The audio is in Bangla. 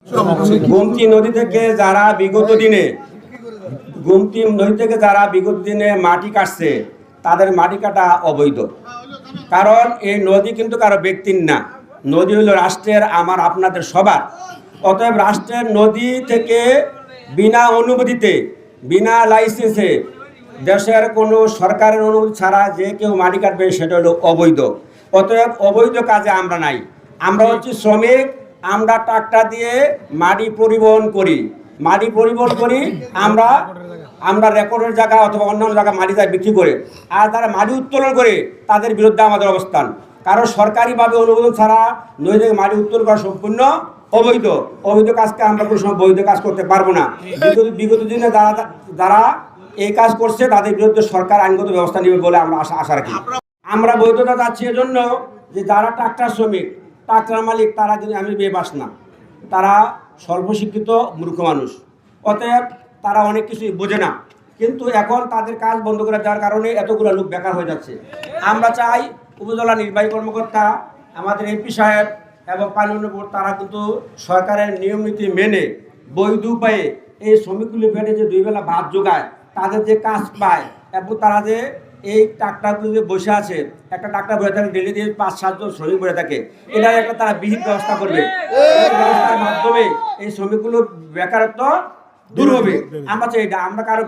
গোমতী নদী থেকে যারা বিগত দিনে মাটি কাটছে তাদের মাটি কাটা অবৈধ। কারণ এই নদী কিন্তু কারো ব্যক্তির না, নদী হলো রাষ্ট্রের, আমার আপনাদের সবার। অতএব রাষ্ট্রের নদী থেকে বিনা অনুমতিতে, বিনা লাইসেন্সে, দেশের কোনো সরকারের অনুমতি ছাড়া যে কেউ মাটি কাটবে সেটা হলো অবৈধ। অতএব অবৈধ কাজে আমরা নাই। আমরা হচ্ছে শ্রমিক, আমরা ট্রাক্টর দিয়ে মাটি পরিবহন করি। আমরা রেকর্ডের জায়গা অথবা অন্যান্য জায়গায় মাটি যায় বিক্রি করে, আর তারা মাটি উত্তোলন করে, তাদের বিরুদ্ধে আমাদের অবস্থান। কারণ সরকারিভাবে অনুমোদন ছাড়া নদী থেকে মাটি উত্তোলন করা সম্পূর্ণ অবৈধ। অবৈধ কাজকে আমরা কোনো সময় বৈধ কাজ করতে পারবো না। বিগত দিনে যারা এই কাজ করছে তাদের বিরুদ্ধে সরকার আইনগত ব্যবস্থা নেবে বলে আমরা আশা রাখি। আমরা বৈধতা চাচ্ছি এজন্য যে যারা ট্রাক্টর শ্রমিক, ট্রাক্টর মালিক, তারা কিন্তু আমি বেবাস না, তারা স্বল্প শিক্ষিত মূর্খ মানুষ। অতএব তারা অনেক কিছুই বোঝে না, কিন্তু এখন তাদের কাজ বন্ধ করে দেওয়ার কারণে এতগুলো লোক বেকার হয়ে যাচ্ছে। আমরা চাই উপজেলা নির্বাহী কর্মকর্তা, আমাদের এমপি সাহেব এবং পানি উন্নয়ন বোর্ড, তারা কিন্তু সরকারের নিয়ম নীতি মেনে বৈধ উপায়ে এই শ্রমিকগুলি পেটে যে দুই বেলা ভাত যোগায়, তাদের যে কাজ পায়, এবং তারা যে এই ট্রাক্টরগুলো যে বসে আছে, একটা ট্রাক্টর বসে থাকে ডেলি দিয়ে 5-7 জন শ্রমিক বসে থাকে, এটার একটা তারা বিহিত ব্যবস্থা করবে। এই ব্যবস্থার মাধ্যমে এই শ্রমিকগুলোর বেকারত্ব দূর হবে। আমরা চাই এটা, আমরা কারো